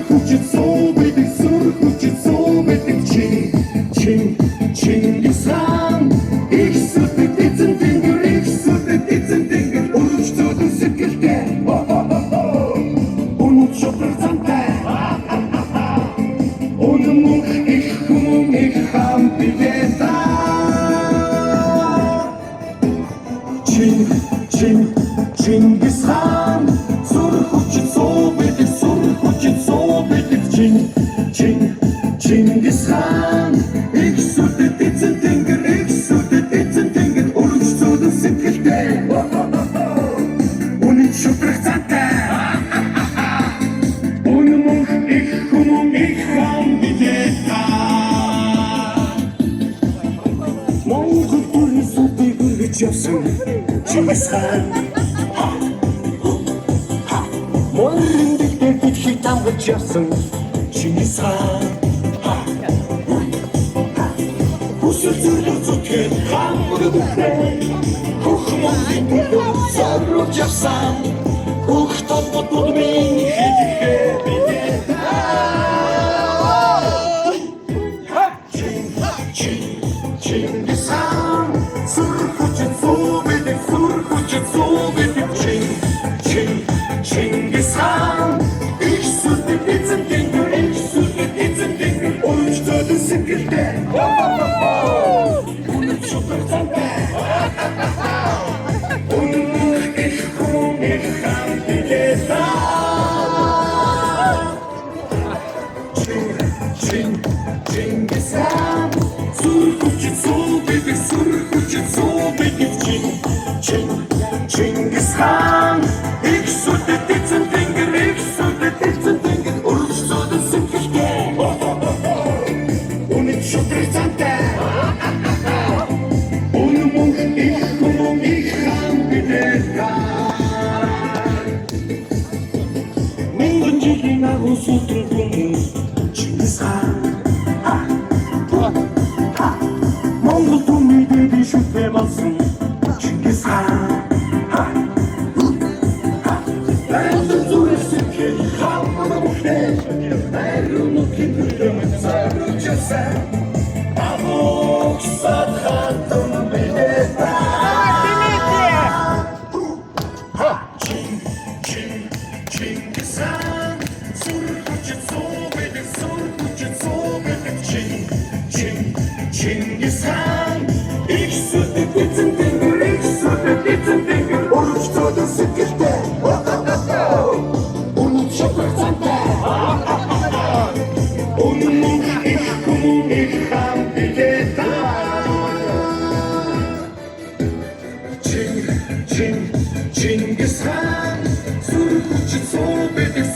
surkucit sobedik Чингис хаан их сүрдэт эзэн тэнгэр өргөж зөөдөн сэтгэлтэй өнөд шудраг зантай өнөмөх их хүмүүн их хаан билета Чингис хаан surkucit sobedik Чингис хаан их сүрдэт эзэн тэнгэр өргөж зөөдөн сэтгэлтэй өнөд шудраг зантай өнөмөх их хүмүүн их хаан билета Монгол төрийн сүрдийг өргөж явсан Чингис хаан Монголын дэвтэр дэлхийд хамгаж явсан Чингис хаан Хүсэл зүрх зүтгэн хамаг бүхэн Хөх Монголын төлөв зориулж явсан Хөх толгодууд минь хэдихээ билета Чингис хаан surkucit sobedik Чингис хаан их сүрдэт эзэн тэнгэр өргөж зөөдөн сэтгэлтэй өнөд шудраг зантай өнөмөх их хүмүүн их хаан билета Чингис хаан surkucit sobedik Чингис хаан их сүрдэт эзэн тэнгэр өргөж зөөдөн сэтгэлтэй өнөд шудраг зантай өнөмөх их хүмүүн их хаан билета Мянган жилийн агуу сүтрэг хүмүүс Чингис хаан Монгол түмэдэд шүтээ болсон Чингис хаан Байрны зүрх сэтгэл хамаг бүхэн Байрны кидрэн зориулж явсан Авох садхатан билета Чингис хаан surkucit sobedik Чингис хаан их сүрдэт эзэн тэнгэр өргөж зөөдөн сэтгэлтэй өнөд шудраг зантай өнөмөх их хүмүүн их хаан билета Чингис хаан surkucit sobedik